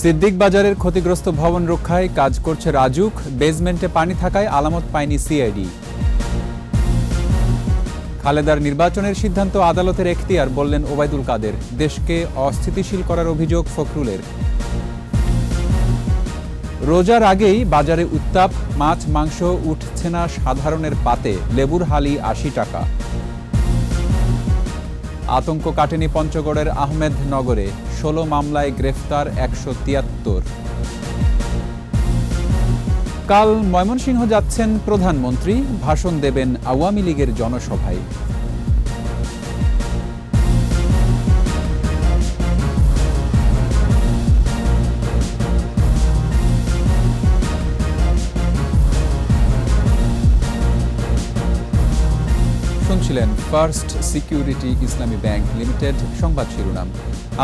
সিদ্দিক বাজারের ক্ষতিগ্রস্ত ভবন রক্ষায় কাজ করছে রাজুক, বেজমেন্টে পানি থাকায় আলামত পায়নি সিআইডি। খালেদার নির্বাচনের সিদ্ধান্ত আদালতের এখতিয়ার, বললেন ওবায়দুল কাদের। দেশকে অস্থিতিশীল করার অভিযোগ ফখরুলের। রোজার আগেই বাজারে উত্তাপ, মাছ মাংস উঠছে না সাধারণের পাতে, লেবুর হালি ৮০ টাকা। আতঙ্ক কাটেনি পঞ্চগড়ের আহমেদনগরে, ১৬ মামলায় গ্রেফতার ১৭৩। কাল ময়মনসিংহ যাচ্ছেন প্রধানমন্ত্রী, ভাষণ দেবেন আওয়ামী লীগের জনসভায়। শুনছিলেন ফার্স্ট সিকিউরিটি ইসলামী ব্যাংক লিমিটেড সংবাদ শিরোনাম।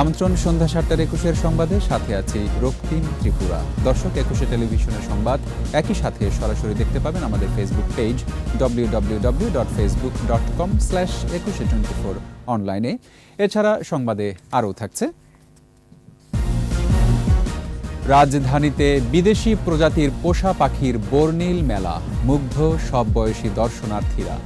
আমন্ত্রণ সন্ধ্যা ৭:২১ সংবাদে, সাথে আছি রক্তিম ত্রিপুরা। দর্শক, ২১ টেলিভিশনের সংবাদ একই সাথে সরাসরি দেখতে পাবেন আমাদের ফেসবুক পেজ www.facebook.com/2124 অনলাইনে। এছাড়া সংবাদে আরও থাকছে: রাজধানীতে বিদেশি প্রজাতির পোষা পাখির বর্ণিল মেলা, মুগ্ধ সব বয়সী দর্শনার্থীরা।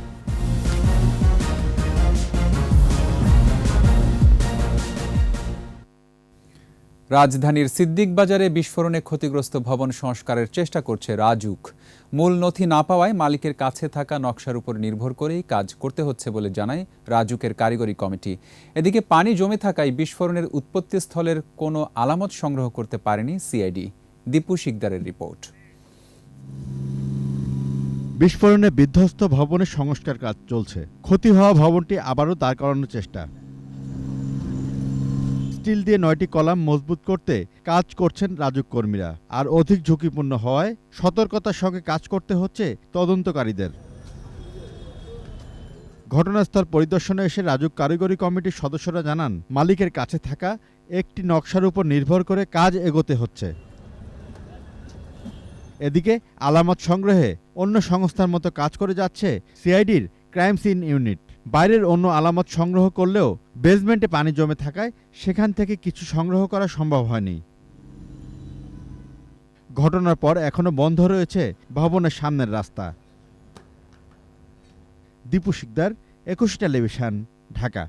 রাজধানীর সিদ্দিক বাজারে বিস্ফোরণে ক্ষতিগ্রস্ত ভবন সংস্কারের চেষ্টা করছে রাজুক। মূল নথি না পাওয়ায় মালিকের কাছে থাকা নকশার উপর নির্ভর করেই কাজ করতে হচ্ছে বলে জানায় রাজুকের কারিগরি কমিটি। এদিকে পানি জমে থাকায় বিস্ফোরণের উৎপত্তিস্থলের কোনো আলামত সংগ্রহ করতে পারেনি সিআইডি। দীপু শিকদারের রিপোর্ট। বিস্ফোরণে বিধ্বস্ত ভবনের সংস্কার কাজ চলছে। ক্ষতি হওয়া ভবনটি আবারও দাঁড় করানোর চেষ্টা। স্টিল দিয়ে ৯টি কলাম মজবুত করতে কাজ করছেন রাজুক কর্মীরা। আর অধিক ঝুঁকিপূর্ণ হওয়ায় সতর্কতার সঙ্গে কাজ করতে হচ্ছে তদন্তকারীদের। ঘটনাস্থল পরিদর্শনে এসে রাজুক কারিগরি কমিটির সদস্যরা জানান, মালিকের কাছে থাকা একটি নকশার উপর নির্ভর করে কাজ এগোতে হচ্ছে। এদিকে আলামত সংগ্রহে অন্য সংস্থার মতো কাজ করে যাচ্ছে সিআইডির ক্রাইম সিন ইউনিট। বাইরের অন্য আলামত সংগ্রহ করলেও বেসমেন্টে পানি জমে থাকায় সেখান থেকে কিছু সংগ্রহ করা সম্ভব হয়নি। ঘটনার পর এখনো বন্ধ রয়েছে ভবনের সামনের রাস্তা। দীপু শিকদার, ২১ টেলিভিশন, ঢাকা।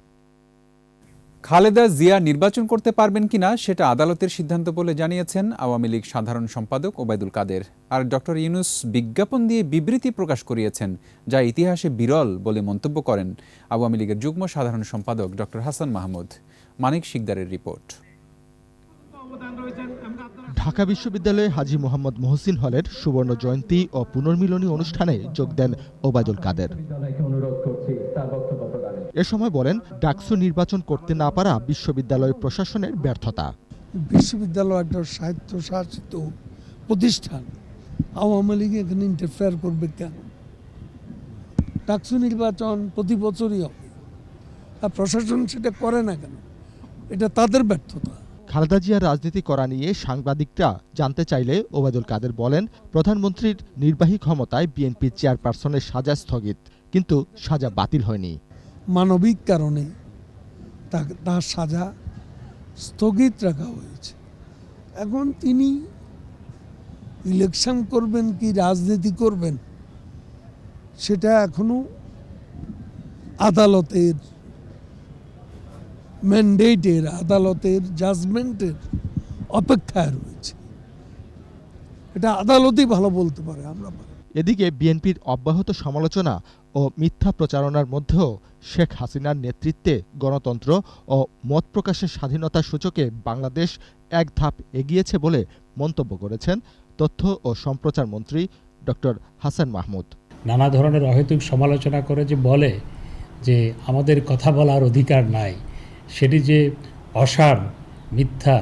খালেদা জিয়া নির্বাচন করতে পারবেন কিনা সেটা আদালতের সিদ্ধান্ত বলে জানিয়েছেন আওয়ামী লীগ সাধারণ সম্পাদক ওবায়দুল কাদের। আর ডক্টর ইউনূস বিজ্ঞাপন দিয়ে বিবৃতি প্রকাশ করিয়েছেন, যা ইতিহাসে বিরল বলে মন্তব্য করেন আওয়ামী লীগের যুগ্ম সাধারণ সম্পাদক ডক্টর হাসান মাহমুদ। মানিক শিকদারের রিপোর্ট। ঢাকা বিশ্ববিদ্যালয়ে হাজী মোহাম্মদ মহসিন হলের সুবর্ণ জয়ন্তী ও পুনর্মিলনী অনুষ্ঠানে যোগ দেন ওবায়দুল কাদের। এ সময় বলেন, ডাকসু নির্বাচন করতে না পারা বিশ্ববিদ্যালয় প্রশাসনের ব্যর্থতা। বিশ্ববিদ্যালয় একটা স্বায়ত্তশাসিত প্রতিষ্ঠান, আওয়ামী লীগ এখানে ইন্টারফেয়ার করবে কেন? ডাকসু নির্বাচন প্রতি বছরই হবে, আর প্রশাসন সেটা করে না কেন? এটা তাদের ব্যর্থতা। খালেদা জিয়ার রাজনীতি করা নিয়ে সাংবাদিকরা জানতে চাইলে ওবায়দুল কাদের বলেন, প্রধানমন্ত্রীর নির্বাহী ক্ষমতায় বিএনপির চেয়ারপারসনের সাজা স্থগিত, কিন্তু সাজা বাতিল হয়নি। মানবিক কারণে তার সাজা স্থগিত রাখা হয়েছে। এখন তিনি ইলেকশন করবেন কি রাজনীতি করবেন সেটা এখনো আদালতের ম্যান্ডেটের, আদালতের জাজমেন্টের অপেক্ষায় রয়েছে। এটা আদালতই ভালো বলতে পারে, আমরা। এদিকে বিএনপির অব্যাহত সমালোচনা ও মিথ্যা প্রচারণার মধ্যেও শেখ হাসিনার নেতৃত্বে গণতন্ত্র ও মত প্রকাশের স্বাধীনতার সূচকে বাংলাদেশ এক ধাপ এগিয়েছে বলে মন্তব্য করেছেন তথ্য ও সম্প্রচার মন্ত্রী ডক্টর হাসান মাহমুদ। নানা ধরনের অহেতুক সমালোচনা করে যে বলে যে আমাদের কথা বলার অধিকার নাই, সেটি যে অসার, মিথ্যা,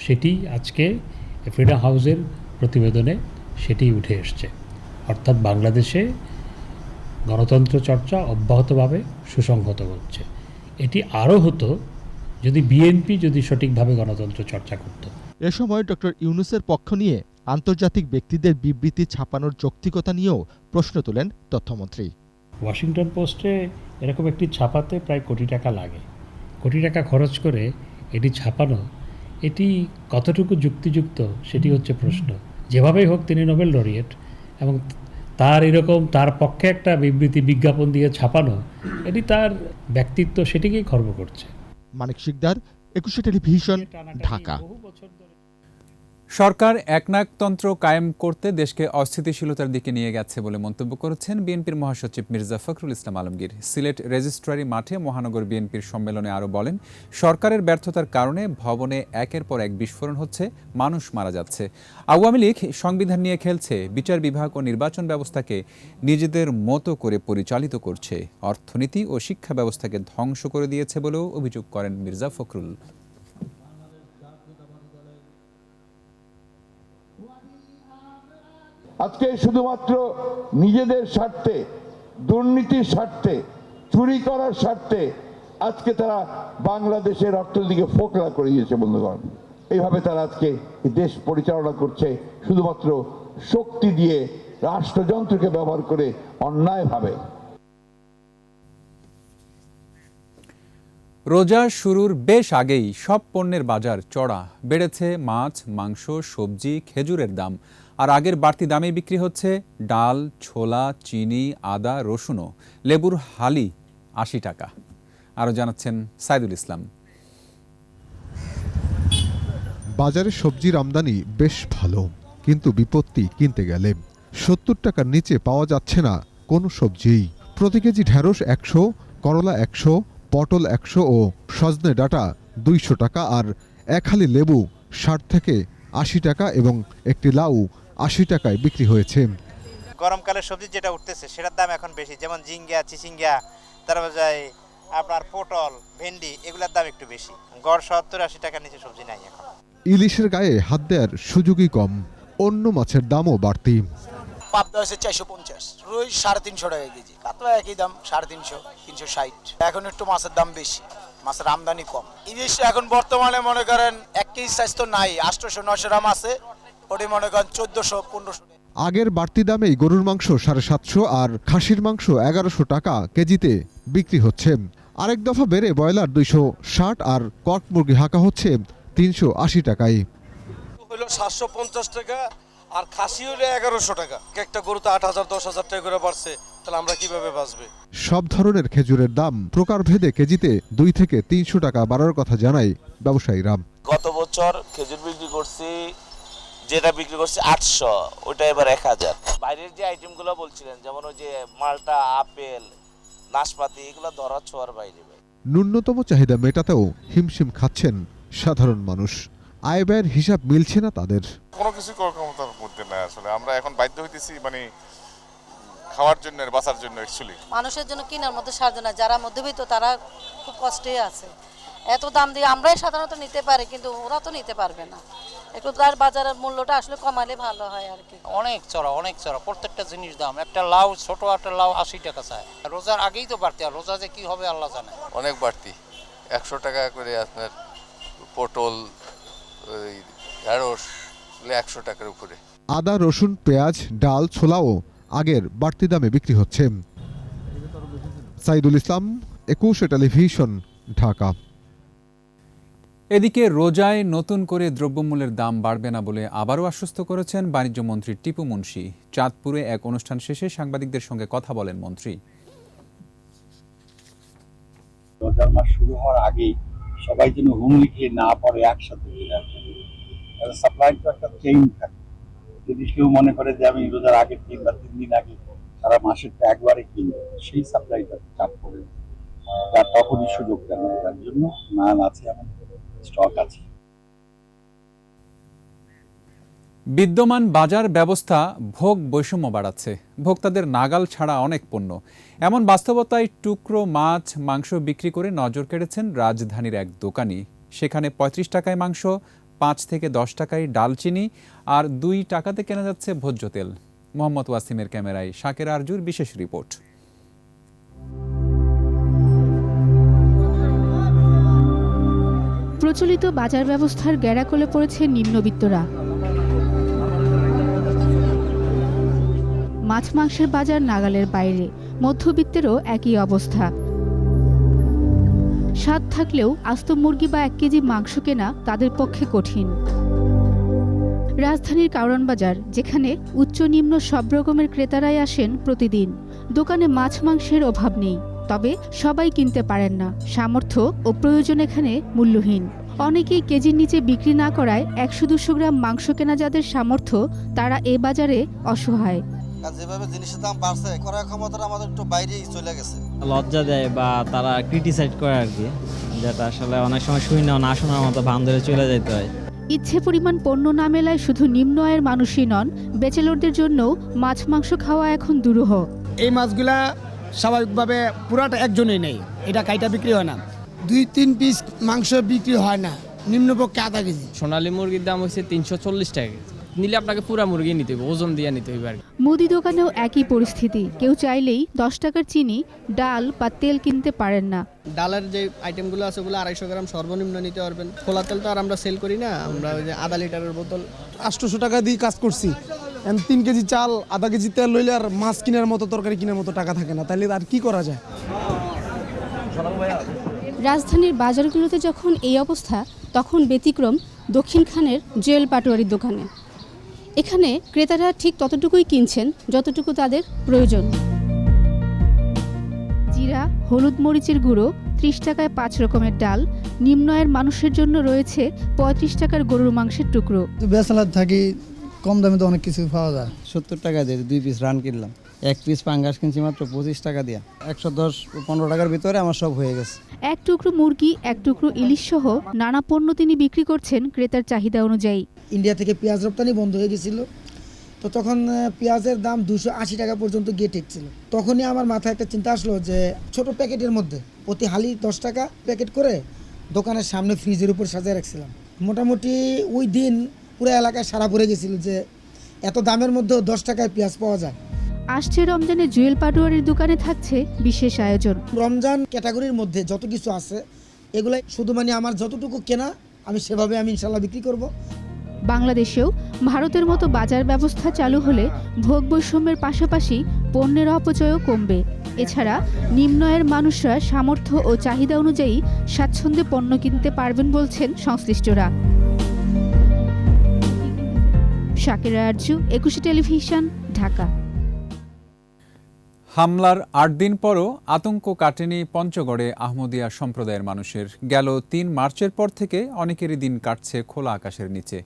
সেটি আজকে ফ্রিডম হাউসের প্রতিবেদনে সেটি উঠে এসছে। অর্থাৎ বাংলাদেশে গণতন্ত্র চর্চা অব্যাহতভাবে সুসংহত হচ্ছে। এটি আরও হতো যদি বিএনপি সঠিকভাবে গণতন্ত্র চর্চা করত। এ সময় ডক্টর ইউনূসের পক্ষ নিয়ে আন্তর্জাতিক ব্যক্তিদের বিবৃতি ছাপানোর যৌক্তিকতা নিয়েও প্রশ্ন তোলেন তথ্যমন্ত্রী। ওয়াশিংটন পোস্টে এরকম একটি ছাপাতে প্রায় কোটি টাকা লাগে। কোটি টাকা খরচ করে এটি ছাপানো, এটি কতটুকু যুক্তিযুক্ত সেটি হচ্ছে প্রশ্ন। যেভাবেই হোক তিনি নোবেল লরিয়েট, এবং তার এরকম তার পক্ষে একটা বিবৃতি বিজ্ঞাপন দিয়ে ছাপানো, এটি তার ব্যক্তিত্ব, সেটিকেই খর্ব করছে। মানিক শিকদার, 21 টেলিভিশন, ঢাকা। সরকার একনায়কতন্ত্র কায়েম করতে দেশকে অস্থিতিশীলতার দিকে নিয়ে গেছে বলে মন্তব্য করেছেন বিএনপির মহাসচিব মির্জা ফখরুল ইসলাম আলমগীর। সিলেট রেজিস্ট্রারি মাঠে মহানগর বিএনপির সম্মেলনে আরও বলেন, সরকারের ব্যর্থতার কারণে ভবনে একের পর এক বিস্ফোরণ হচ্ছে, মানুষ মারা যাচ্ছে। আওয়ামী লীগ সংবিধান নিয়ে খেলছে, বিচার বিভাগ ও নির্বাচন ব্যবস্থাকে নিজেদের মতো করে পরিচালিত করছে, অর্থনীতি ও শিক্ষা ব্যবস্থাকে ধ্বংস করে দিয়েছে বলেও অভিযোগ করেন মির্জা ফখরুল। আজকে শুধুমাত্র নিজেদের স্বার্থে, দুর্নীতির স্বার্থে, চুরি করার স্বার্থে আজকে তারা বাংলাদেশের অর্থনীতিকে ফোকলা করে দিয়েছে বন্ধুগণ। এইভাবে তারা আজকে দেশ পরিচালনা করছে শুধুমাত্র শক্তি দিয়ে, রাষ্ট্রযন্ত্রকে ব্যবহার করে অন্যায়ভাবে। রোজা শুরুর বেশ আগেই সব পণ্যের বাজার চড়া, বেড়েছে মাছ, মাংস, সবজি, খেজুরের দাম। আর আগের বাড়তি দামে বিক্রি হচ্ছে ডাল, ছোলা, চিনি, আদা, রসুনও। লেবুর হালি ৮০ টাকা। আরও জানাচ্ছেন সাইদুল ইসলাম। বাজারে সবজির আমদানি বেশ ভালো, কিন্তু বিপত্তি কিনতে গেলে ৭০ টাকার নিচে পাওয়া যাচ্ছে না কোনো সবজিই। প্রতি কেজি ঢেঁড়স ১০০, করলা ১০০, পটল ১০০ ও সজনে ডাঁটা ২০০ টাকা। আর এক হালি লেবু ৬০ থেকে ৮০ টাকা এবং একটি লাউ ৮০ টাকায় বিক্রি হয়েছে। গরমকালের সবজি যেটা উঠতেছে সেটার দাম এখন বেশি, যেমন ঝিঙ্গা, চিচিঙ্গা, তারপর যায় আপনার পটল, ভেন্ডি, এগুলোর দাম একটু বেশি। গড় ৭০-৮০ টাকার নিচে সবজি নাই এখন। ইলিশের গায়ে হাত দেওয়ার সুযোগই কম, অন্য মাছের দামও বাড়তি। পাবদা হয়েছে ৪৫০, রুই ৩৫০ টাকা কেজি, কাতলা একই দাম ৩৫০, ৩৬০। এখন একটু মাছের দাম বেশি, মাছের আমদানি কম। ইলিশ এখন বর্তমানে মনে করেন ১ কেজি সাইজ তো নাই, ৮০০-৯০০ গ্রাম আছে, ওটি মনে করেন ১৪০০-১৫০০। আগের বাড়তি দামেই গরুর মাংস ৭৫০ আর খাসির মাংস ১১০০ টাকা কেজিতে বিক্রি হচ্ছে। আরেক দফা বেড়ে ব্রয়লার ২৬০ আর কক মুরগি হাঁকা হচ্ছে ৩৮০ টাকায়। হলো ৭৫০ টাকা আর খাসি হলো ১১০০ টাকা। একটা গরুতে ৮,০০০ ১০,০০০ টাকা করে বাড়ছে, তাহলে আমরা কিভাবে বাঁচবে? সব ধরনের খেজুরের দাম প্রকারভেদে কেজিতে ২ থেকে ৩০০ টাকা বাড়ার কথা জানায় ব্যবসায়ীরা। গত বছর খেজুর বিক্রি করছি, যেটা বিক্রি করছি ৮০০, ওটা এবার ১,০০০। বাইরের যে আইটেমগুলো বলছিলেন, যেমন ওই যে মালটা, আপেল, নাশপাতি, এগুলো ধরা ছোঁয়ার বাইরে। ন্যূনতম চাহিদা মেটাতেও হিমশিম খাচ্ছেন সাধারণ মানুষ। আয় ব্যয়ের হিসাব মিলছে না তাদের। কোনো কিছু ক্ষমতার মধ্যে নাই আসলে। আমরা এখন বাধ্য হইতেছি মানে খাওয়ার জন্য, বাঁচার জন্য। অ্যাকচুয়ালি মানুষের জন্য কেনার মধ্যে সাধ্য না, যারা মধ্যবিত্ত তারা খুব কষ্টে আছে। এত দাম দিয়ে আমরাই সাধারণত নিতে পারি, কিন্তু ওরা তো নিতে পারবে না। একটু তার বাজারের মূল্যটা আসলে কমালে ভালো হয় আর কি। অনেক চড়া প্রত্যেকটা জিনিস দাম। একটা লাউ, ছোট একটা লাউ ৮০ টাকা চায়। রোজার আগেই তো বাড়তি, আর রোজা যে কি হবে আল্লাহ জানে। অনেক বাড়তি, ১০০ টাকা করে আপনার পটল, ঢেঁড়স ১০০ টাকার উপরে। আদা, রসুন, পেঁয়াজ, ডাল, ছোলাও আগের বাড়তি দামে বিক্রি হচ্ছে। সাইদুল ইসলাম, ২১ টেলিভিশন, ঢাকা। এদিকে রোজায় নতুন করে দ্রব্যমূল্যের দাম বাড়বে না বলে আবারও আশ্বস্ত করেছেন বাণিজ্য মন্ত্রী টিপু মুনশি। চাঁদপুরে এক অনুষ্ঠান শেষে সাংবাদিকদের সঙ্গে কথা বলেন মন্ত্রী। রোজার মাস শুরু হওয়ার আগেই সবাই যেন হুমড়ি খেয়ে না পড়ে একসাথে, সাপ্লাই তো একটা চেইন থাকে। যদি কেউ মনে করে যে আমি রোজার আগের ৩ বা ৩ দিন আগে সারা মাসেরটা একবারে কিনবো, সেই সাপ্লাইটা চাপ পড়ে, তার তখনই সুযোগ দেন। তার জন্য মাল আছে, এমন স্টক আছে। বিদ্যমান বাজার ব্যবস্থা ভোগ বৈষম্য বাড়াচ্ছে, ভোক্তাদের নাগাল ছাড়া অনেক পণ্য। এমন বাস্তবতায় টুকরো মাছ, মাংস বিক্রি করে নজর কেড়েছেন রাজধানীর এক দোকানি। সেখানে ৩৫ টাকায় মাংস, ৫ থেকে ১০ টাকায় ডালচিনি আর ২ টাকাতে কেনা যাচ্ছে ভোজ্য তেল। মোহাম্মদ ওয়াসিমের ক্যামেরায় শাকের আরজুর বিশেষ রিপোর্ট। প্রচলিত বাজার ব্যবস্থার গ্যাড়াকলে পড়েছে নিম্নবিত্তরা। মাছ মাংসের বাজার নাগালের বাইরে, মধ্যবিত্তেরও একই অবস্থা। স্বাদ থাকলেও আস্ত মুরগি বা 1 কেজি মাংস কেনা তাদের পক্ষে কঠিন। রাজধানীর কারওয়ান বাজার, যেখানে উচ্চ নিম্ন সব রকমের ক্রেতারাই আসেন প্রতিদিন। দোকানে মাছ মাংসের অভাব নেই, তবে সবাই কিনতে পারেন না। সামর্থ্য ও প্রয়োজন এখানে মূল্যহীন। অনেকেই কেজির নিচে বিক্রি না করায় 100-200 গ্রাম মাংস কেনা যাদের সামর্থ্য, তারা এ বাজারে অসহায়। যেভাবে জিনিসের দাম বাড়ছে, করার ক্ষমতাটা আমাদের একটু বাইরেই চলে গেছে। লজ্জা দেয় বা তারা ক্রিটিসাইড করে আর কি, যেটা আসলে অনেক সময় শুই না শোনার মতো ভান ধরে চলে যেতে হয়। ইচ্ছে পরিমাণ পণ্য না মেলায় শুধু নিম্ন আয়ের মানুষই নন, ব্যাচেলরদের জন্যও মাছ মাংস খাওয়া এখন দুরূহ। এই মাছগুলা স্বাভাবিকভাবে পুরাটা একজনেই নেই, এটা কাইটা বিক্রি হয় না। 2-3 পিস মাংস বিক্রি হয় না, নিম্নপক্ষে আধা কেজি। সোনালী মুরগির দাম হচ্ছে 340 টাকা, নিলে আপনাকে পুরা মুরগি নিতে হবে, ওজন দিয়ে নিতে হবে। মুদি দোকানেও একই পরিস্থিতি। কেউ চাইলেই 10 টাকার চিনি, ডাল বা তেল কিনতে পারেন না। ডালের যে আইটেমগুলো আছে ওগুলো 250 গ্রাম সর্বনিম্ন নিতে পারবেন। খোলা তেল তো আর আমরা সেল করি না, আমরা ওই যে আধা লিটারের বোতল 800 টাকা দিয়ে কাজ করছি। 3 কেজি চাল, আধা কেজি তেল লইলে আর মাছ কেনার মতো, তরকারি কেনার মতো টাকা থাকে না, তাহলে আর কি করা যায়? রাজধানীর বাজারগুলোতে যখন এই অবস্থা, তখন ব্যতিক্রম দক্ষিণখানের জুয়েল পাটোয়ারির দোকানে। এখানে ক্রেতারা ঠিক ততটুকুই কিনছেন যতটুকু তাদের প্রয়োজন। জিরা, হলুদ, মরিচের গুঁড়ো, 30 টাকায় 5 রকমের ডাল। নিম্ন আয়ের মানুষের জন্য রয়েছে 35 টাকার গরুর মাংসের টুকরো। বেসালাদ থাকি, কম দামে তো অনেক কিছু পাওয়া যায়। 70 টাকা দিয়ে 2 পিস রান কিনলাম, 1 পিস পাঙ্গাস কিনছি মাত্র 25 টাকা দিয়া। 110-15 টাকার ভিতরে আমার সব হয়ে গেছে। 1 টুকরো মুরগি, 1 টুকরো ইলিশ সহ নানা পণ্য তিনি বিক্রি করছেন ক্রেতার চাহিদা অনুযায়ী। ইন্ডিয়া থেকে পেঁয়াজ রপ্তানি বন্ধ হয়ে গেছিল, তো তখন পেঁয়াজের দাম 280 টাকা পর্যন্ত গিয়ে ঠেকছিল। তখনই আমার মাথায় একটা চিন্তা আসলো যে ছোট প্যাকেটের মধ্যে প্রতি হালি 10 টাকা প্যাকেট করে দোকানের সামনে ফ্রিজের উপর সাজিয়ে রাখছিলাম। মোটামুটি ওই দিন পুরো এলাকায় সারা পড়ে গেছিল যে এত দামের মধ্যেও 10 টাকায় পেঁয়াজ পাওয়া যায়। আসছে রমজানে জুয়েল পাটোয়ারির দোকানে থাকছে বিশেষ আয়োজন। রমজান ক্যাটাগরির মধ্যে যত কিছু আছে এগুলাই শুধু মানে আমার যতটুকু কেনা আমি সেভাবে ইনশাল্লাহ বিক্রি করব। বাংলাদেশেও ভারতের মতো বাজার ব্যবস্থা চালু হলে ভোগ বৈষম্যের পাশাপাশি পণ্যের অপচয়ও কমবে। এছাড়া নিম্ন আয়ের মানুষরা সামর্থ্য ও চাহিদা অনুযায়ী স্বাচ্ছন্দ্যে পণ্য কিনতে পারবেন বলছেন সংশ্লিষ্টরা। শাকিরা আরজু, 21 টেলিভিশন, ঢাকা। হামলার 8 দিন পরও আতঙ্ক কাটেনি পঞ্চগড়ে আহমদিয়া সম্প্রদায়ের মানুষের। গেল 3 মার্চের পর থেকে অনেকেরই দিন কাটছে খোলা আকাশের নিচে।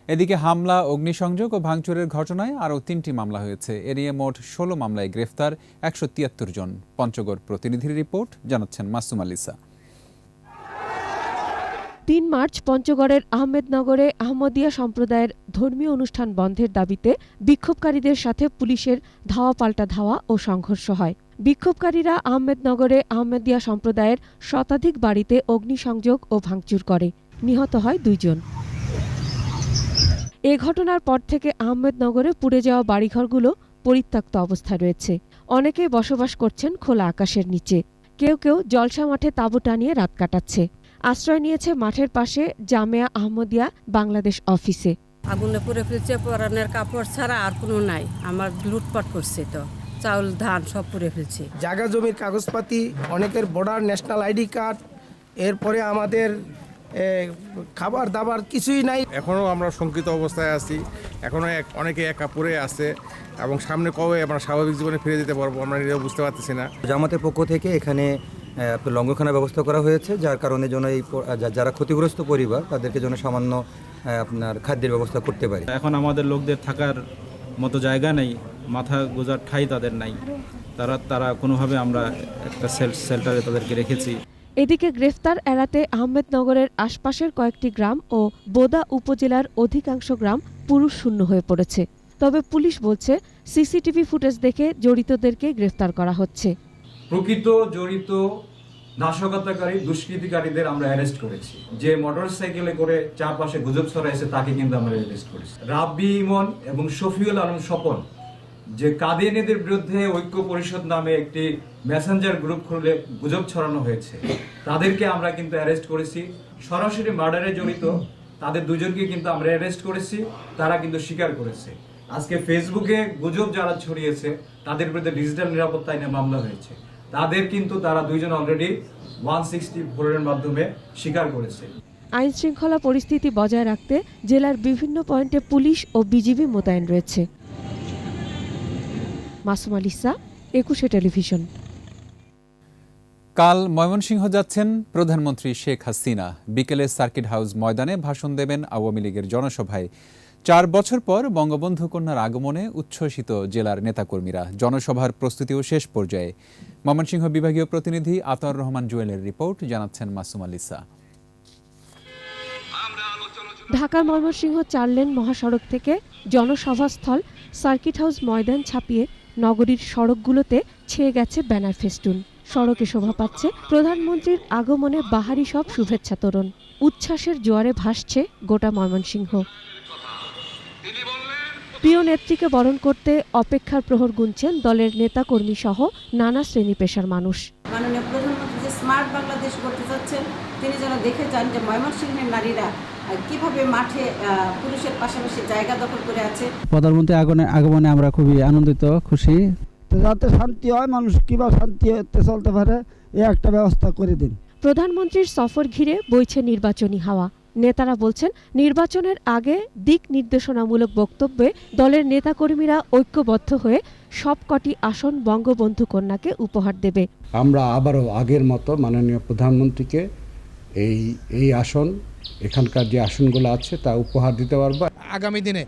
এদিকে হামলা, অগ্নিসংযোগ ও ভাঙচুরের ঘটনায় আরও 3টি মামলা হয়েছে। এ নিয়ে মোট 16 মামলায় গ্রেফতার 173 জন। পঞ্চগড় প্রতিনিধির রিপোর্ট, জানাচ্ছেন মাসুম আলিসা। 3 মার্চ পঞ্চগড়ের আহমেদনগরে আহমদিয়া সম্প্রদায়ের ধর্মীয় অনুষ্ঠান বন্ধের দাবিতে বিক্ষোভকারীদের সাথে পুলিশের ধাওয়া পাল্টা ধাওয়া ও সংঘর্ষ হয়। বিক্ষোভকারীরা আহমেদনগরে আহমদিয়া সম্প্রদায়ের শতাধিক বাড়িতে অগ্নিসংযোগ ও ভাঙচুর করে। নিহত হয় 2 জন। এ ঘটনার পর থেকে আহমেদনগরে পুড়ে যাওয়া বাড়িঘরগুলো পরিত্যক্ত অবস্থায় রয়েছে। অনেকেই বসবাস করছেন খোলা আকাশের নিচে। কেউ কেউ জলসা মাঠে তাঁবু টানিয়ে রাত কাটাচ্ছে। আশ্রয় নিয়েছে মাঠের পাশে জামেয়া আহমদিয়া বাংলাদেশ অফিসে। আগুনে পুড়ে ফেলছে, পরানের কাপড় ছাড়া আর কোনো নাই। আমার লুটপাট করছে, তো চাউল ধান সব পুড়ে ফেলছে। জায়গা জমির কাগজপাতি, অনেকের বর্ডার, ন্যাশনাল আইডি কার্ড, এরপরে আমাদের খাবার দাবার কিছুই নাই। এখনও আমরা শঙ্কিত অবস্থায় আছি, এখনও অনেকে একা পড়ে আছে এবং সামনে কবে আমরা স্বাভাবিক জীবনে ফিরে যেতে পারবো আমরা নিজেও বুঝতে পারতেছি না। জামাতের পক্ষ থেকে এখানে লঙ্ঘনখানার ব্যবস্থা করা হয়েছে, যার কারণে যেন এই যারা ক্ষতিগ্রস্ত পরিবার তাদেরকে যেন সামান্য আপনার খাদ্যের ব্যবস্থা করতে পারি। এখন আমাদের লোকদের থাকার মতো জায়গা নেই, মাথা গোজার ঠাঁই তাদের নাই, তারা কোনোভাবে আমরা একটা শেল্টারে তাদেরকে রেখেছি। এদিকে গ্রেফতার এড়াতে আহমেদনগরের আশপাশের কয়েকটি গ্রাম ও বোদা উপজেলার অধিকাংশ গ্রাম পুরুষ শূন্য হয়ে পড়েছে। তবে পুলিশ বলছে সিসিটিভি ফুটেজ দেখে জড়িতদেরকে গ্রেফতার করা হচ্ছে। প্রকৃত জড়িত নাশকতাকারী দুষ্কৃতিকারীদের আমরা অ্যারেস্ট করেছি। যে মোটরসাইকেলে করে চারপাশে গুজব ছড়াইছে তাকে কিন্তু আমরা অ্যারেস্ট করেছি। রাব্বি ইমন এবং শফিউল আলম স্বপন, যে কাদিয়ানীদের বিরুদ্ধে ঐক্য পরিষদ নামে একটি মেসেঞ্জার গ্রুপ খুলে গুজব ছড়ানো হয়েছে, তাদেরকে আমরা কিন্তু অ্যারেস্ট করেছি। সরাসরি মার্ডারে জড়িত তাদের 2 জনকে কিন্তু আমরা অ্যারেস্ট করেছি, তারা কিন্তু স্বীকার করেছে। আজকে ফেসবুকে গুজব যারা ছড়িয়েছে তাদের বিরুদ্ধে ডিজিটাল নিরাপত্তা আইনে মামলা হয়েছে, তারা 2 জন অলরেডি 164 এর মাধ্যমে স্বীকার করেছে। আইন শৃঙ্খলা পরিস্থিতি বজায় রাখতে জেলার বিভিন্ন পয়েন্টে পুলিশ ও বিজিবি মোতায়েন রয়েছে। মাসুম আলিসা, 21 টেলিভিশন। কাল ময়মনসিংহ যাচ্ছেন প্রধানমন্ত্রী শেখ হাসিনা। বিকেলে সার্কিট হাউস ময়দানে ভাষণ দেবেন আওয়ামী লীগের জনসভায়। 4 বছর পর বঙ্গবন্ধু কন্যার আগমনে উচ্ছ্বসিত জেলার নেতাকর্মীরা। জনসভার প্রস্তুতিও শেষ পর্যায়ে। ময়মনসিংহ বিভাগীয় প্রতিনিধি আতর রহমান জুয়েলের রিপোর্ট, জানাচ্ছেন মাসুম আলিসা। ঢাকা ময়মনসিংহ 4 লেন মহাসড়ক থেকে জনসভাস্থল সার্কিট হাউস ময়দান ছাপিয়ে নগরীর সড়কগুলোতে ছেয়ে গেছে ব্যানার ফেস্টুন। সড়কে শোভা পাচ্ছে প্রধানমন্ত্রীর আগমনে বাহারি সব শুভেচ্ছা তোরণ। উচ্ছ্বাসের জোয়ারে ভাসছে গোটা ময়মনসিংহ। প্রিয় নেত্রীকে বরণ করতে অপেক্ষার প্রহর গুনছেন দলের নেতাকর্মী সহ নানা শ্রেণী পেশার মানুষ। মাননীয় প্রধানমন্ত্রী যে স্মার্ট বাংলাদেশ করতে চাচ্ছেন, তিনি যেন দেখে যান যে ময়মনসিংহের নারীরা কিভাবে মাঠে পুরুষের পাশাপাশি জায়গা দখল করে আছে। প্রধানমন্ত্রী আগমনে আমরা খুবই আনন্দিত, খুশি। যাতে শান্তি হয়, মানুষ কিভাবে শান্তিতে চলতে পারে, এই একটা ব্যবস্থা করে দিন। প্রধানমন্ত্রীর সফর ঘিরে বইছে নির্বাচনী হাওয়া। নেতারা বলছেন, নির্বাচনের আগে দিক নির্দেশনামূলক বক্তব্যে দলের নেতাকর্মীরা ঐক্যবদ্ধ হয়ে সবকটি আসন বঙ্গবন্ধু কন্যাকে উপহার দেবে। আমরা আবারও আগের মতো মাননীয় প্রধানমন্ত্রীকে এই আসন, এখানকার যে আসনগুলো আছে তা উপহার দিতে পারবো। আগামী দিনে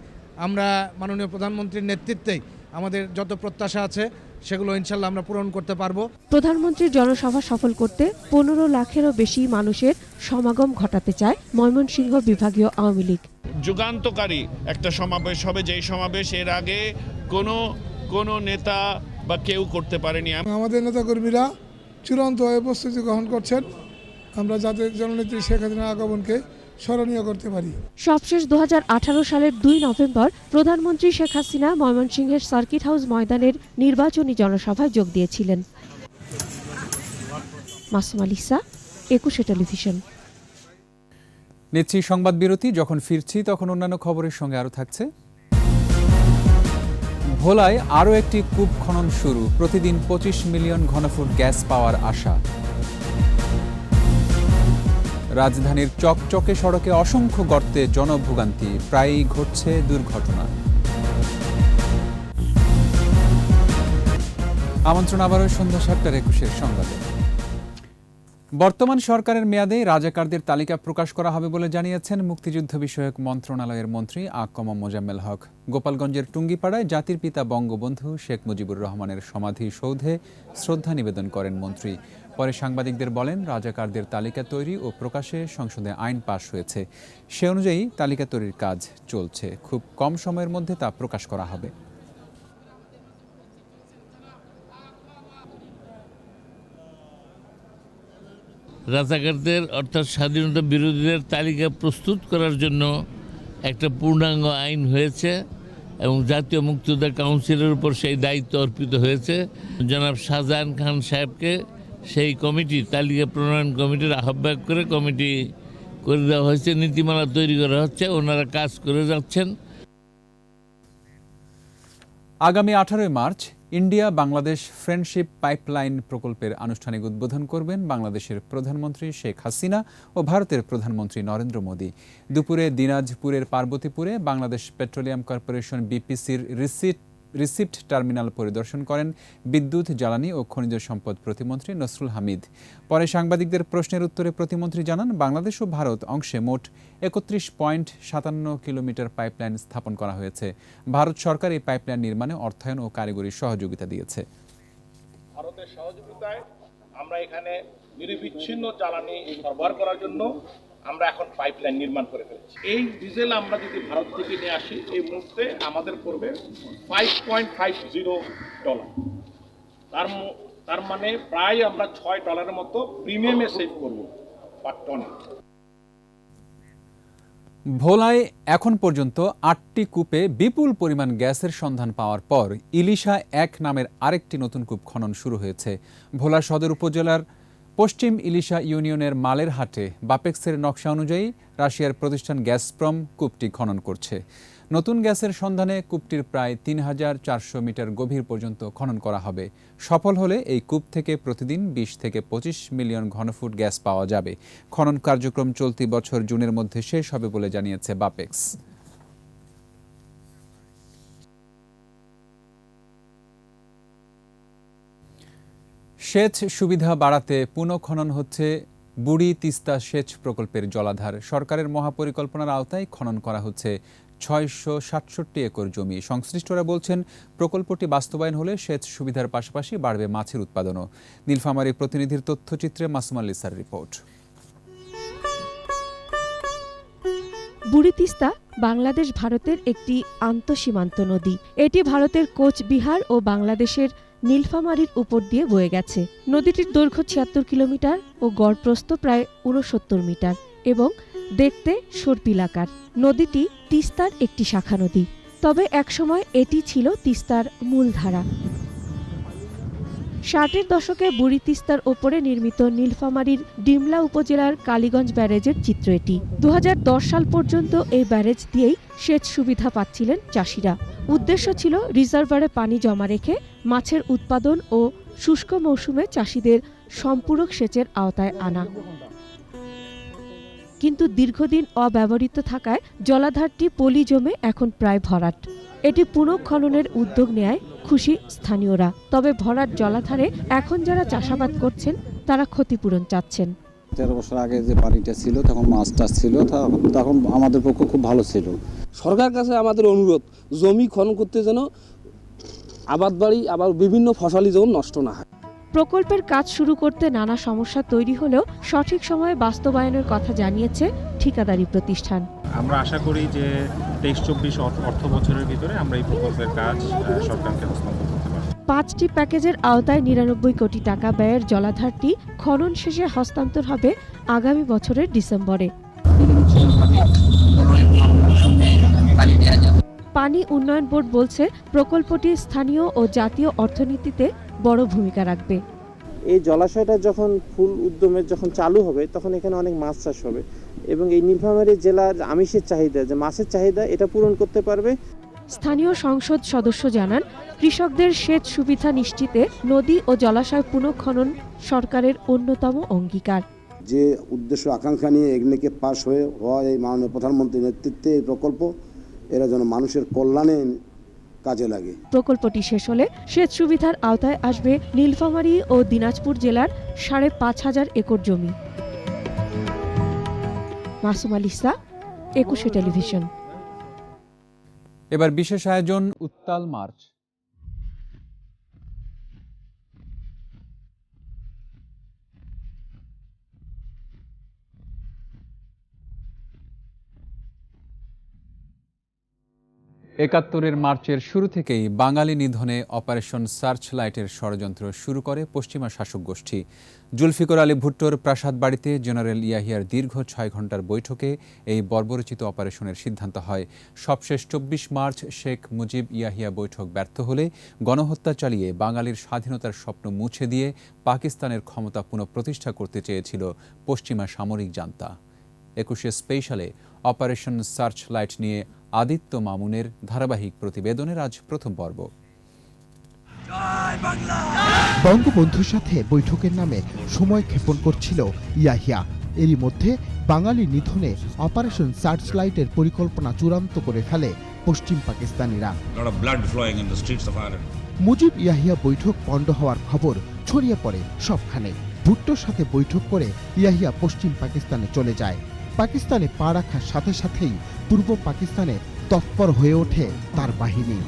আমরা মাননীয় প্রধানমন্ত্রীর নেতৃত্বেই আমাদের যত প্রত্যাশা আছে সেগুলো ইনশাল্লাহ আমরা পূরণ করতে পারবো। প্রধানমন্ত্রীর জনসভা সফল করতে 15 লাখেরও বেশি মানুষের সমাগম ঘটাতে চায় ময়মনসিংহ বিভাগীয় আওয়ামী লীগ। যুগান্তকারী একটা সমাবেশ হবে, যেই সমাবেশ এর আগে কোনো নেতা বা কেউ করতে পারেনি। আমাদের নেতাকর্মীরা চূড়ান্তভাবে প্রস্তুতি গ্রহণ করছেন, আমরা যাতে জননেত্রী শেখ হাসিনার আগমনকে স্মরণীয় করতে পারি। সবশেষ 2018 সালের 2 নভেম্বর প্রধানমন্ত্রী শেখ হাসিনা ময়মনসিংহের সার্কিট হাউস ময়দানের নির্বাচনী জনসভায় যোগ দিয়েছিলেন। মাসুম আলিসা, 21 টেলিভিশন। নিচ্ছি সংবাদ বিরতি। যখন ফিরছি তখন অন্যান্য খবরের সঙ্গে আরও থাকছে। ভোলায় আরও একটি কূপ খনন শুরু। প্রতিদিন 25 মিলিয়ন ঘনফুট গ্যাস পাওয়ার আশা। রাজধানীর চকচকে সড়কে অসংখ্য গর্তে জনভোগান্তি, প্রায়ই ঘটছে দুর্ঘটনা। আমন্ত্রণ আবারও সন্ধ্যা 7টার 21 সংবাদে। বর্তমান সরকারের মেয়াদে রাজাকারদের তালিকা প্রকাশ করা হবে বলে জানিয়েছেন মুক্তিযুদ্ধ বিষয়ক মন্ত্রণালয়ের মন্ত্রী আ.ক.ম মোজাম্মেল হক। গোপালগঞ্জের টুঙ্গিপাড়ায় জাতির পিতা বঙ্গবন্ধু শেখ মুজিবুর রহমানের সমাধি সৌধে শ্রদ্ধা নিবেদন করেন মন্ত্রী। পরে সাংবাদিকদের বলেন, রাজাকারদের তালিকা তৈরি ও প্রকাশে সংসদে আইন পাশ হয়েছে। সে অনুযায়ী তালিকা তৈরির কাজ চলছে। খুব কম সময়ের মধ্যে তা প্রকাশ করা হবে। রাজাকারদের অর্থাৎ স্বাধীনতা বিরোধীদের তালিকা প্রস্তুত করার জন্য একটা পূর্ণাঙ্গ আইন হয়েছে এবং জাতীয় মুক্তিযোদ্ধা কাউন্সিলের উপর সেই দায়িত্ব অর্পিত হয়েছে। জনাব শাহজাহান খান সাহেবকে সেই কমিটি, তালিকা প্রণয়ন কমিটির আহ্বায়ক করে কমিটি করে দেওয়া হয়েছে, নীতিমালা তৈরি করা হচ্ছে, ওনারা কাজ করে যাচ্ছেন। আগামী 18 March India Bangladesh friendship pipeline প্রকল্পের আনুষ্ঠানিক উদ্বোধন করবেন বাংলাদেশের প্রধানমন্ত্রী শেখ হাসিনা ও ভারতের প্রধানমন্ত্রী নরেন্দ্র মোদী। দুপুরে দিনাজপুরের পার্বতীপুরে বাংলাদেশ পেট্রোলিয়াম কর্পোরেশন বিপিসির রিসিপ্ট টার্মিনাল পরিদর্শন করেন বিদ্যুৎ, জ্বালানি ও খনিজ সম্পদ প্রতিমন্ত্রী নসরুল হামিদ। পরে সাংবাদিকদের প্রশ্নের উত্তরে প্রতিমন্ত্রী জানান, বাংলাদেশ ও ভারত অংশে মোট 31.57 কিলোমিটার পাইপলাইন স্থাপন করা হয়েছে। ভারত সরকার এই পাইপলাইন নির্মাণে অর্থায়ন ও কারিগরি সহযোগিতা দিয়েছে। ভারতের সহযোগিতায় আমরা এখানে নিরবিচ্ছিন্ন জ্বালানি সরবরাহ করার জন্য আমরা এখন পাইপলাইন নির্মাণ করে ফেলেছি। এই ডিজেল আমরা যদি ভারত থেকে নিয়ে আসি, এই মুহূর্তে আমাদের পড়বে $5.50। তার মানে প্রায় আমরা $6 মতো প্রিমিয়ামে সেভ করব পার টনে। ভোলায় এখন পর্যন্ত 8টি কূপে বিপুল পরিমাণ গ্যাসের সন্ধান পাওয়ার পর ইলিশা 1 নামের আরেকটি নতুন কূপ খনন শুরু হয়েছে। ভোলা সদর উপজেলার পশ্চিম ইলিশা ইউনিয়নের মালের হাটে বাপেক্সের নকশা অনুযায়ী রাশিয়ার প্রতিষ্ঠান গ্যাসপ্রম কূপটি খনন করছে। নতুন গ্যাসের সন্ধানে কূপটির প্রায় ৩,৪০০ মিটার গভীর পর্যন্ত খনন করা হবে। সফল হলে এই কূপ থেকে প্রতিদিন ২০ থেকে ২৫ মিলিয়ন ঘনফুট গ্যাস পাওয়া যাবে। খনন কার্যক্রম চলতি বছর জুনের মধ্যে শেষ হবে বলে জানিয়েছে বাপেক্স। সেচ সুবিধা বাড়াতে পুনঃখনন হচ্ছে বুড়ি তিস্তা সেচ প্রকল্পের জলাধার। সরকারের মহাপরিকল্পনার আওতায় খনন করা হচ্ছে ৬৬৭ একর জমি। সংশ্লিষ্টরা বলছেন, প্রকল্পটি বাস্তবায়ন হলে সেচ সুবিধার পাশাপাশি বাড়বে মাছের উৎপাদনও। নীলফামারী প্রতিনিধির তথ্যচিত্রে মাসুম লিসার রিপোর্ট। বুড়ি তিস্তা বাংলাদেশ ভারতের একটি আন্তঃসীমান্ত নদী। এটি ভারতের কোচবিহার ও বাংলাদেশের নীলফামারীর উপর দিয়ে বয়ে গেছে। নদীটির দৈর্ঘ্য ৭৬ কিলোমিটার ও গড় প্রস্থ প্রায় ৬৯ মিটার এবং দেখতে সর্পিলাকার। নদীটি তিস্তার একটি শাখা নদী, তবে একসময় এটি ছিল তিস্তার মূল ধারা। ৬০-এর দশকে বুড়ি তিস্তার ওপরে নির্মিত নীলফামারীর ডিমলা উপজেলার কালীগঞ্জ ব্যারেজের চিত্র এটি। ২০১০ সাল পর্যন্ত এই ব্যারেজ দিয়েই সেচ সুবিধা পাচ্ছিলেন চাষিরা। উদ্দেশ্য ছিল রিজার্ভারে পানি জমা রেখে মাছের উৎপাদন ও শুষ্ক মৌসুমে চাষিদের সম্পূরক সেচের আওতায় আনা। কিন্তু দীর্ঘদিন অব্যবহৃত থাকায় জলাধারটি পলি জমে এখন প্রায় ভরাট। এটি পুনঃখননের উদ্যোগ নেয় খুশি স্থানীয়রা। তবে ভরাট জলাধারে এখন যারা চাষাবাদ করছেন তারা ক্ষতিপূরণ চাচ্ছেন। ১৩ বছর আগে যে পানিটা ছিল তখন মাছ টাছ ছিল, তখন আমাদের পক্ষে খুব ভালো ছিল। সরকার কাছে আমাদের অনুরোধ, জমি খনন করতে যেন আবাদ বাড়ি আবার বিভিন্ন ফসলি যেন নষ্ট না হয়। প্রকল্পের কাজ শুরু করতে নানা সমস্যা তৈরি হলেও সঠিক সময়ে বাস্তবায়নের কথা জানিয়েছে ঠিকাদারি প্রতিষ্ঠান। আমরা আশা করি যে ২৩-২৪ অর্থ বছরের ভিতরে আমরা এই প্রকল্পের কাজ সরকারকে হস্তান্তর করতে পারব। ৫টি প্যাকেজের আওতায় ৯৯ কোটি টাকা ব্যয়ের জলাধারটি খনন শেষে হস্তান্তর হবে আগামী বছরের ডিসেম্বরে। পানি উন্নয়ন বোর্ড বলছে, প্রকল্পটি স্থানীয় ও জাতীয় অর্থনীতিতে বড় ভূমিকা রাখবে। এই জলাশয়টা যখন ফুল উদ্যমে যখন চালু হবে তখন এখানে অনেক মাছ চাষ হবে এবং এই নীলফামারী জেলার আমিষের চাহিদা, যে মাছের চাহিদা, এটা পূরণ করতে পারবে। স্থানীয় সংসদ সদস্য জানান, কৃষকদের সেচ সুবিধা নিশ্চিতে নদী ও জলাশয় পুনঃখনন সরকারের অন্যতম অঙ্গীকার। যে উদ্দেশ্য আকাঙ্ক্ষা নিয়ে এগুলিকে পাশ হওয়া এই মাননীয় প্রধানমন্ত্রীর নেতৃত্বে এই প্রকল্প, এরা যেন মানুষের কল্যাণে কাজে লাগে। প্রকল্পটি শেষ হলে সেচ সুবিধার আওতায় আসবে নীলফামারী ও দিনাজপুর জেলার ৫,৫০০ একর জমি। Masum Lisa, ২১ television. এবার বিশেষ আয়োজন উত্তাল মার্চ। একাত্তরের মার্চের শুরু থেকেই বাঙালি নিধনে অপারেশন সার্চ লাইটের ষড়যন্ত্র শুরু করে পশ্চিমা শাসক গোষ্ঠী। জুলফিকর আলী ভুট্টোর প্রাসাদ বাড়িতে জেনারেল ইয়াহিয়ার দীর্ঘ ৬ ঘণ্টার বৈঠকে এই বর্বরচিত অপারেশনের সিদ্ধান্ত হয়। সবশেষ ২৪ মার্চ শেখ মুজিব ইয়াহিয়া বৈঠক ব্যর্থ হলে গণহত্যা চালিয়ে বাঙালির স্বাধীনতার স্বপ্ন মুছে দিয়ে পাকিস্তানের ক্ষমতা পুনঃপ্রতিষ্ঠা করতে চেয়েছিল পশ্চিমা সামরিক জান্তা। ২১ স্পেশালে অপারেশন সার্চ লাইট নিয়ে আদিত্য মামুনের ধারাবাহিক প্রতিবেদনের আজ প্রথম পর্ব। বঙ্গবন্ধুর সাথে বৈঠকের নামে সময় ক্ষেপণ করছিল ইয়াহিয়া। এরই মধ্যে বাঙালি নিধনে অপারেশন সার্চ লাইটের পরিকল্পনা চূড়ান্ত করে ফেলে পশ্চিম পাকিস্তানিরা। মুজিব ইয়াহিয়া বৈঠক পণ্ড হওয়ার খবর ছড়িয়ে পড়ে সবখানে। ভুট্টোর সাথে বৈঠক করে ইয়াহিয়া পশ্চিম পাকিস্তানে চলে যায়। পাকিস্তানে পা রাখার সাথে সাথেই পূর্ব পাকিস্তানে তৎপর হয়ে ওঠে তার বাহিনী।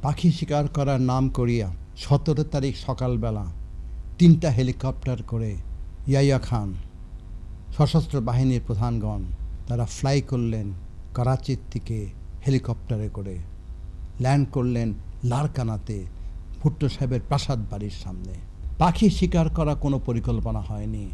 পাখি শিকার করার নাম করিয়া ১৭ তারিখ সকালবেলা ৩টা হেলিকপ্টার করে ইয়াহিয়া খান সশস্ত্র বাহিনীর প্রধানগণ তারা ফ্লাই করলেন করাচির থেকে হেলিকপ্টারে করে, ল্যান্ড করলেন লারকানাতে ভুট্টো সাহেবের প্রাসাদ বাড়ির সামনে। পাখি শিকার করা কোনো পরিকল্পনা হয়নি,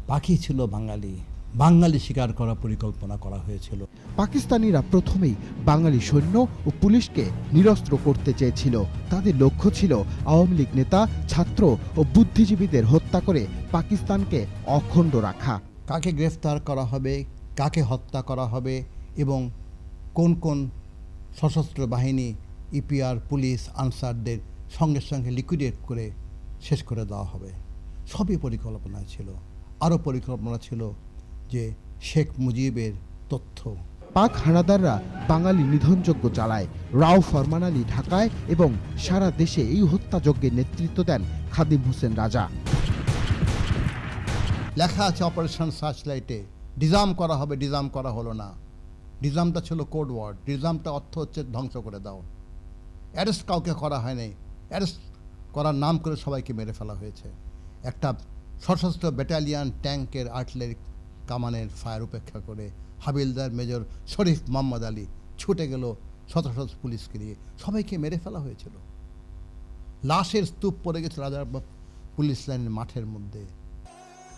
পাখি ছিল বাঙালি, বাঙালি শিকার করা পরিকল্পনা করা হয়েছিল। পাকিস্তানিরা প্রথমেই বাঙালি সৈন্য ও পুলিশকে নিরস্ত্র করতে চেয়েছিল। তাদের লক্ষ্য ছিল আওয়ামী লীগ নেতা, ছাত্র ও বুদ্ধিজীবীদের হত্যা করে পাকিস্তানকে অখণ্ড রাখা। কাকে গ্রেফতার করা হবে, কাকে হত্যা করা হবে এবং কোন কোন সশস্ত্র বাহিনী ইপিআর পুলিশ আনসারদের সঙ্গে সঙ্গে লিকুইডেট করে শেষ করে দেওয়া হবে, সবই পরিকল্পনা ছিল। আরও পরিকল্পনা ছিল যে শেখ মুজিবের তথ্য। পাক হানাদাররা বাঙালি নিধনযজ্ঞ চালায়। রাও ফরমান আলী ঢাকায় এবং সারা দেশে এই হত্যাযজ্ঞের নেতৃত্ব দেন খাদিম হোসেন রাজা। লেখা আছে অপারেশন সার্চলাইটে, ডিজাম করা হবে, ডিজাম করা হলো না। ডিজামটা ছিল কোড ওয়ার্ড, ডিজামটা অর্থ হচ্ছে ধ্বংস করে দাও। অ্যারেস্ট কাউকে করা হয়নি, অ্যারেস্ট করার নাম করে সবাইকে মেরে ফেলা হয়েছে। একটা সশস্ত্র ব্যাটালিয়ান ট্যাঙ্কের আর্টিলারি কামানের ফায়ার উপেক্ষা করে হাবিলদার মেজর শরীফ মোহাম্মদ আলী ছুটে গেল শত শত পুলিশকে নিয়ে, সবাইকে মেরে ফেলা হয়েছিল। লাশের স্তূপ পড়ে গেছে রাজারবাগ পুলিশ লাইনের মাঠের মধ্যে।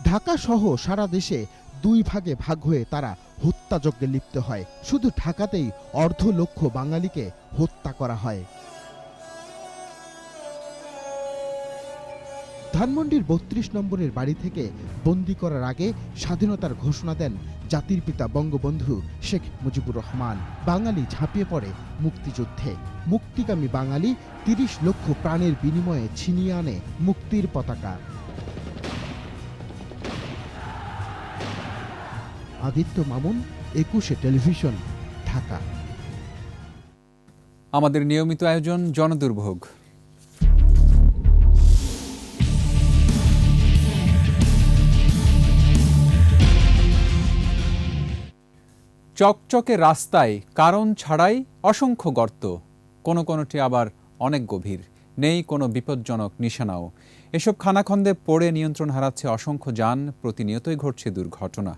ঢাকা সহ সারা দেশে দুই ভাগে ভাগ হয়ে তারা হত্যাযজ্ঞে লিপ্ত হয়। শুধু ঢাকাতেই 250,000 বাঙালিকে হত্যা করা হয়। ধানমন্ডির 32 নম্বরের বাড়ি থেকে বন্দি করার আগে স্বাধীনতার ঘোষণা দেন জাতির পিতা বঙ্গবন্ধু শেখ মুজিবুর রহমান। বাঙালি ঝাঁপিয়ে পড়ে মুক্তিযুদ্ধে। মুক্তিকামী বাঙালি 30 লক্ষ প্রাণের বিনিময়ে ছিনিয়ে আনে মুক্তির পতাকা। আদিত্য মামুন, 21 টেলিভিশন, ঢাকা। আমাদের নিয়মিত আয়োজন জনদুর্ভোগ। চকচকে রাস্তায় কারণ ছাড়াই অসংখ্য গর্ত, কোনোটি আবার অনেক গভীর, নেই কোনো বিপজ্জনক নিশানাও। এসব খানাখন্দে পড়ে নিয়ন্ত্রণ হারাচ্ছে অসংখ্য যান, প্রতিনিয়তই ঘটছে দুর্ঘটনা।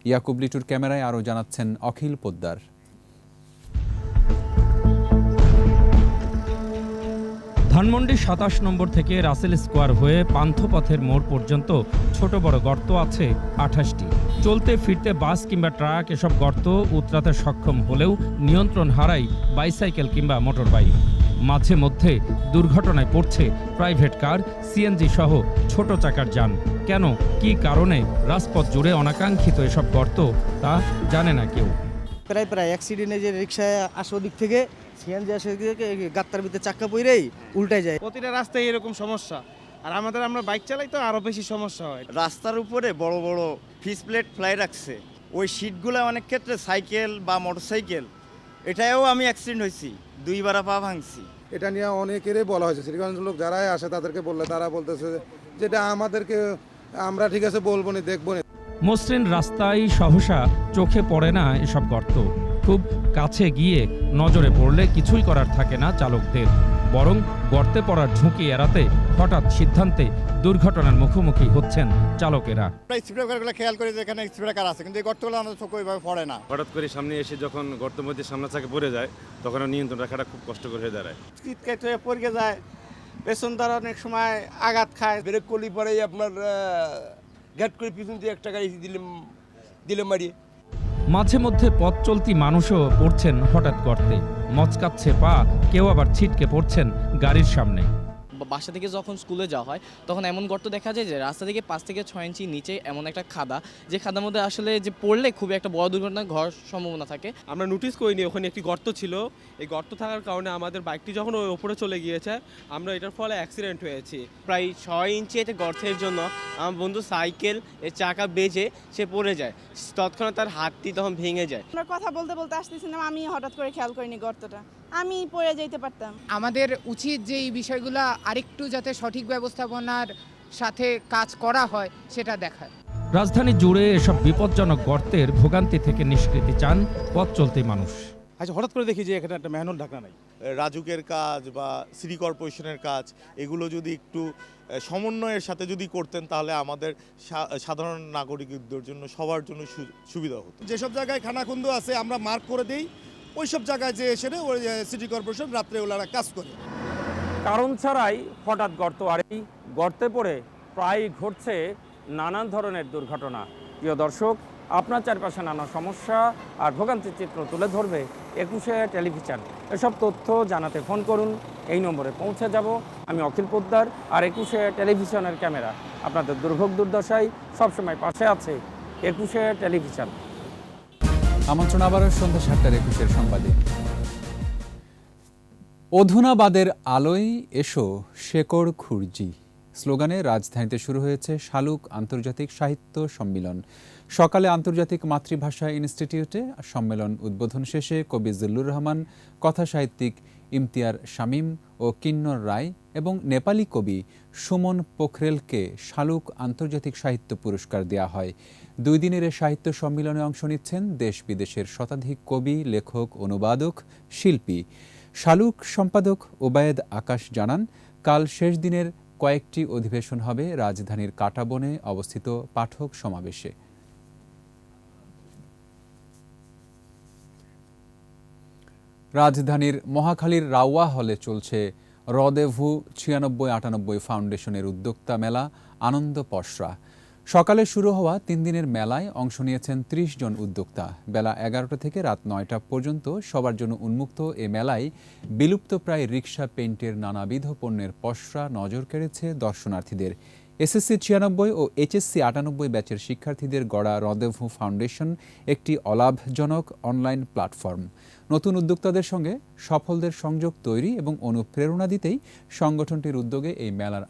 ইয়াকুব লিটুর ক্যামেরায় আরও জানাচ্ছেন অখিল পোদ্দার। ধানমন্ডি 27 নম্বর থেকে রাসেল স্কোয়ার হয়ে পান্থপথের মোড় পর্যন্ত ছোট বড় গর্ত আছে 28টি। চলতে ফিরতে বাস কিংবা ট্রাক এসব গর্ত উতরাতে সক্ষম হলেও নিয়ন্ত্রণ হারায় বাইসাইকেল কিংবা মোটর বাইক। মাঝে মধ্যে দুর্ঘটনায় পড়ছে প্রাইভেট কার, সিএনজি সহ ছোট চাকার যান। কেন, কি কারণে রাজপথ জুড়ে অনাকাঙ্ক্ষিত এসব গর্ত তা জানে না কেউ। প্রায় অ্যাক্সিডেন্টে যে রিক্সায় আসে ওদিক থেকে সিএনজি আসে গাত্তার ভিতরে চাক্কা পইরেই উল্টায় যায়। প্রতিটা রাস্তায় এরকম সমস্যা, আর আমরা বাইক চালাই তো আরো বেশি সমস্যা হয়। রাস্তার উপরে বড় বড় ফিস প্লেট ফ্লাই রাখছে, ওই সিটগুলো অনেক ক্ষেত্রে সাইকেল বা মোটরসাইকেল, এটাও আমি অ্যাক্সিডেন্ট হয়েছি, 2 বার পা ভাঙছি। এটা নিয়ে অনেকেরই বলা হয়েছে, শ্রীগঞ্জ লোক যারাই আসে তাদেরকে বললে তারা বলতেছে যেটা আমাদেরকে, আমরা ঠিক আছে বলবো না, দেখবো না। মসৃণ রাস্তায় সহসা চোখে পড়ে না এসব গর্ত। খুব কাছে গিয়ে নজরে পড়লে কিছুই করার থাকে না চালকদের, বরং গর্তে পড়ার ঝুঁকি এড়াতে হঠাৎ সিদ্ধান্তে দুর্ঘটনার মুখোমুখি হচ্ছেন চালকেরা। স্পিডব্রেকারগুলো খেয়াল করে যে এখানে স্পিডব্রেকার আছে, কিন্তু এই গর্তগুলো আমাদের চোখে ওইভাবে পড়ে না। হঠাৎ করে সামনে এসে যখন গর্তের মধ্যে সামনে চাকা পড়ে যায়, তখন নিয়ন্ত্রণ রাখাটা খুব কষ্টকর হয়ে দাঁড়ায়। চিৎকার হয়ে পড়ে যায়, পেছন দ্বারা অনেক সময় আঘাত খায়। ব্রেক করলে পরে আপনার ঘাট করে পিছন দিয়ে একটা গাড়ি দিলে মারিয়ে। মাঝে মধ্যে পথ চলতি মানুষও পড়ছেন হঠাৎ গর্তে, মচকাচ্ছে পা, কেউ আবার ছিটকে পড়ছেন গাড়ির সামনে। বাসা থেকে যখন স্কুলে যাওয়া হয় তখন এমন গর্ত দেখা যায় যে রাস্তা থেকে 5 থেকে 6 ইঞ্চি নিচে এমন একটা খাদা, যে খাদার মধ্যে আসলে যে পড়লে খুবই একটা বড় দুর্ঘটনা ঘটার সম্ভাবনা থাকে। আমরা নোটিস করিনি ওখানে একটি গর্ত ছিল, এই গর্ত থাকার কারণে আমাদের বাইকটি যখন ওই উপরে চলে গিয়েছে, আমরা এটার ফলে অ্যাক্সিডেন্ট হয়েছি। প্রায় 6 ইঞ্চি একটা গর্তের জন্য আমার বন্ধু সাইকেল এর চাকা বেজে সে পড়ে যায়, তৎক্ষণাৎ তার হাতটি তখন ভেঙে যায়। আমরা কথা বলতে বলতে আসতেছিলাম, আমি হঠাৎ করে খেয়াল করিনি গর্তটা, আমি পড়ে যেতে পারতাম। আমাদের উচিত যে এই বিষয়গুলো আরেকটু যাতে সঠিক ব্যবস্থাপনার সাথে কাজ করা হয় সেটা দেখার। রাজধানী জুড়ে এসব বিপজ্জনক গর্তের ভোগান্তি থেকে নিষ্কৃতি চান পথ চলতি মানুষ। আচ্ছা, হঠাৎ করে দেখি যে এখানে একটা ম্যানুয়াল ঢাকা নাই। রাজুকের কাজ বা সিটি কর্পোরেশনের কাজ, এগুলো যদি একটু সমন্বয়ের সাথে যদি করতেন, তাহলে আমাদের সাধারণ নাগরিকদের জন্য, সবার জন্য সুবিধা হতো। যেসব জায়গায় খানাখন্দ আছে আমরা মার্ক করে দিই, ওই সব জায়গায় যে এসে ওই সিটি কর্পোরেশন রাত্রে ওনারা কাজ করে। কারণ ছাড়াই হঠাৎ গর্ত, আর এই গর্তে পড়ে প্রায় ঘটছে নানান ধরনের দুর্ঘটনা। প্রিয় দর্শক, আপনার চারপাশে নানা সমস্যা আর ভোগান্তির চিত্র তুলে ধরবে 21 টেলিভিশন। এসব তথ্য জানাতে ফোন করুন, এই নম্বরে পৌঁছে যাব। আমি অখিল পোদ্দার, আর 21 টেলিভিশনের ক্যামেরা আপনাদের দুর্ভোগ দুর্দশায় সবসময় পাশে আছে। 21 টেলিভিশন। আমন্ত্রণ আবারও সন্ধ্যা 7:21 সংবাদে। অধুনাবাদের আলোয় এসো শেকড় খুর্জি স্লোগানে রাজধানীতে শুরু হয়েছে শালুক আন্তর্জাতিক সাহিত্য সম্মেলন। সকালে আন্তর্জাতিক মাতৃভাষা ইনস্টিটিউটে সম্মেলন উদ্বোধন শেষে কবি জিল্লুর রহমান, কথাসাহিত্যিক ইমতিয়ার শামীম ও কিন্নর রায় এবং নেপালি কবি সুমন পোখরেলকে শালুক আন্তর্জাতিক সাহিত্য পুরস্কার দেয়া হয়। 2 দিনের এ সাহিত্য সম্মেলনে অংশ নিচ্ছেন দেশ বিদেশের শতাধিক কবি, লেখক, অনুবাদক, শিল্পী। শালুক সম্পাদক ওবায়েদ আকাশ জানান, কাল শেষ দিনের কয়েকটি অধিবেশন হবে রাজধানীর কাঁটাবনে অবস্থিত পাঠক সমাবেশে। রাজধানীর মহাখালীর রাওয়া হলে চলছে রদেভু 96-98 ফাউন্ডেশনের উদ্যোক্তা মেলা আনন্দ পসরা। সকালে শুরু হওয়া 3 দিনের মেলায় অংশ নিয়েছেন 30 জন উদ্যোক্তা। বেলা 11টা থেকে রাত 9টা পর্যন্ত সবার জন্য উন্মুক্ত এ মেলায় বিলুপ্তপ্রায় রিকশা পেইন্টের নানাবিধ পণ্যের পসরা নজর কেড়েছে দর্শনার্থীদের। এসএসসি 96 ও এইচএসসি 98 ব্যাচের শিক্ষার্থীদের গড়া রদেভু ফাউন্ডেশন একটি অলাভজনক অনলাইন প্ল্যাটফর্ম। নতুন উদ্যোক্তাদের সঙ্গে সফলদের সংযোগ তৈরি এবং অনুপ্রেরণা দিতেই সংগঠনটির উদ্যোগে এই মেলার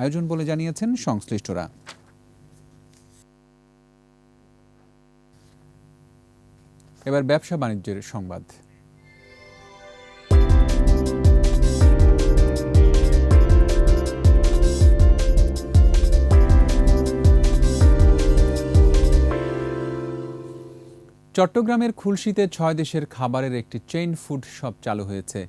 আয়োজন বলে জানিয়েছেন সংশ্লিষ্টরা। এবার ব্যবসা বাণিজ্যের সংবাদ। চট্টগ্রামের খুলশীতে 6 দেশের খাবারের একটি চেইন ফুড শপ চালু হয়েছে।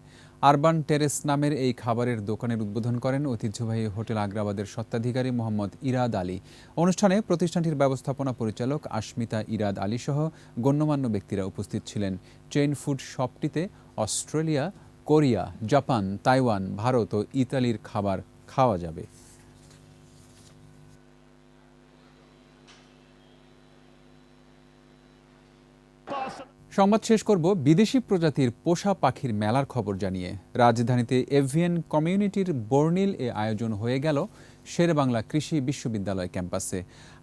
আরবান টেরেস নামের এই খাবারের দোকানের উদ্বোধন করেন ঐতিহ্যবাহী হোটেল আগ্রাবাদের স্বত্বাধিকারী মোহাম্মদ ইরাদ আলী। অনুষ্ঠানে প্রতিষ্ঠানটির ব্যবস্থাপনা পরিচালক আশমিতা ইরাদ আলী সহ গণ্যমান্য ব্যক্তিরা উপস্থিত ছিলেন। চেইন ফুড শপটিতে Australia, Korea, Japan, Taiwan, Bharat ও ইতালির খাবার খাওয়া যাবে। সংবাদ শেষ করব বিদেশি প্রজাতির পোষা পাখির মেলার খবর জানিয়ে। রাজধানীতে এভিয়ান কমিউনিটির বর্নিল এ আয়োজন হয়ে গেল শেরেবাংলা কৃষি বিশ্ববিদ্যালয় ক্যাম্পাসে।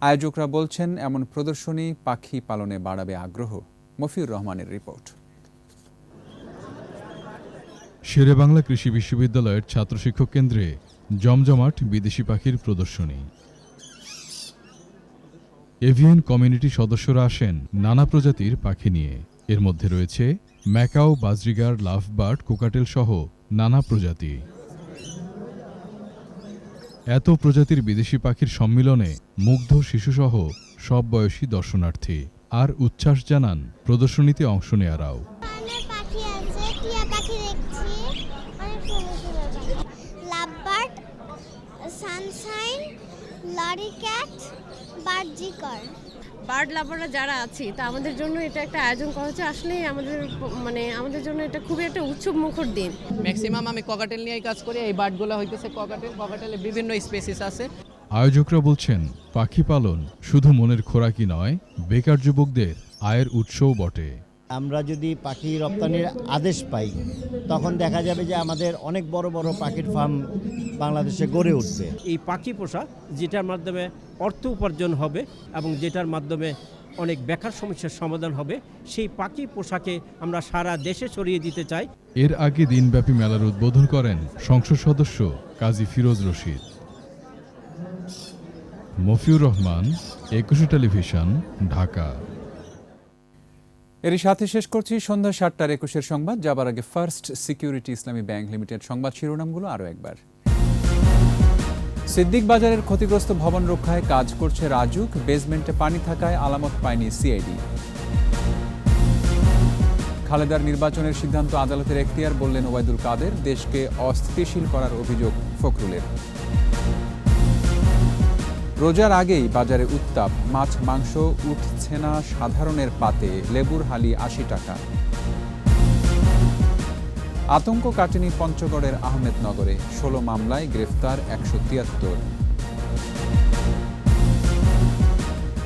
আয়োজকরা বলছেন, এমন প্রদর্শনী পাখি পালনে বাড়াবে আগ্রহ। মফিউর রহমানের রিপোর্ট। শেরেবাংলা কৃষি বিশ্ববিদ্যালয়ের ছাত্র শিক্ষক কেন্দ্রে জমজমাট বিদেশি পাখির প্রদর্শনী। এভিয়ান কমিউনিটি সদস্যরা আসেন নানা প্রজাতির পাখি নিয়ে। এর মধ্যে রয়েছে ম্যাকাও, বাজরিগার, লাভবার্ড, কোকাটেল সহ নানা প্রজাতি। এত প্রজাতির বিদেশি পাখির সম্মিলনে মুগ্ধ শিশুসহ সব বয়সী দর্শনার্থী আর উচ্ছ্বাস জানান প্রদর্শনীতে অংশ নেয়ারাও। বার্ড লাভাররা যারা আছি তা আমাদের জন্য এটা একটা আয়োজন করা হচ্ছে। আসলে আমাদের জন্য এটা খুবই একটা উৎসব মুখর দিন। ম্যাক্সিমাম আমি ককাটেল নিয়েই কাজ করি। এই বার্ডগুলো হইতেছে ককাটেলের বিভিন্ন স্পেসিস আছে। আয়োজকরা বলছেন, পাখি পালন শুধু মনের খোরাকি নয়, বেকার যুবকদের আয়ের উৎসও বটে। আমরা যদি পাখি রপ্তানির আদেশ পাই, তখন দেখা যাবে যে আমাদের অনেক বড় বড় পাখির ফার্ম বাংলাদেশে গড়ে উঠবে। এই পাখি পোষা যেটার মাধ্যমে অর্থ উপার্জন হবে এবং যেটার মাধ্যমে অনেক বেকার সমস্যার সমাধান হবে, সেই পাখি পোশাকে আমরা সারা দেশে ছড়িয়ে দিতে চাই। এর আগে দিনব্যাপী মেলার উদ্বোধন করেন সংসদ সদস্য কাজী ফিরোজ রশিদ। মফিউর রহমান, 21 টেলিভিশন, ঢাকা। এর সাথে শেষ করছি সন্ধ্যা 7:21 সংবাদ। যাবার আগে ফার্স্ট সিকিউরিটি ইসলামী ব্যাংক লিমিটেড সংবাদ শিরোনামগুলো আরও একবার। সিদ্দিক বাজারের ক্ষতিগ্রস্ত ভবন রক্ষায় কাজ করছে রাজুক, বেসমেন্টে পানি থাকায় আলামত পায়নি সিআইডি। খালেদার নির্বাচনের সিদ্ধান্ত আদালতের এখতিয়ার, বললেন ওবায়দুল কাদের। দেশকে অস্থিতিশীল করার অভিযোগ ফখরুলের। রোজার আগেই বাজারে উত্তাপ, মাছ মাংস উঠছে না সাধারণের পাতে, লেবুর হালি 80 টাকা। আতঙ্ক কাটেনি পঞ্চগড়ের আহমেদনগরে, 16 মামলায় গ্রেফতার 173।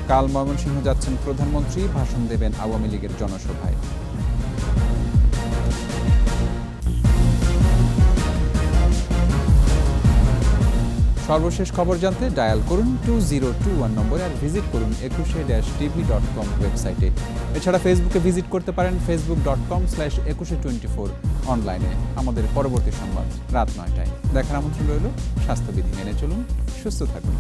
কাল ময়মনসিংহ যাচ্ছেন প্রধানমন্ত্রী, ভাষণ দেবেন আওয়ামী লীগের জনসভায়। সর্বশেষ খবর জানতে ডায়াল করুন 2021 নম্বরে আর ভিজিট করুন 21-tv.com ওয়েবসাইটে। এছাড়া ফেসবুকে ভিজিট করতে পারেন facebook.com/2124 অনলাইনে। আমাদের পরবর্তী সংবাদ রাত 9টায় দেখার আমন্ত্রণ রইল। স্বাস্থ্যবিধি মেনে চলুন, সুস্থ থাকুন।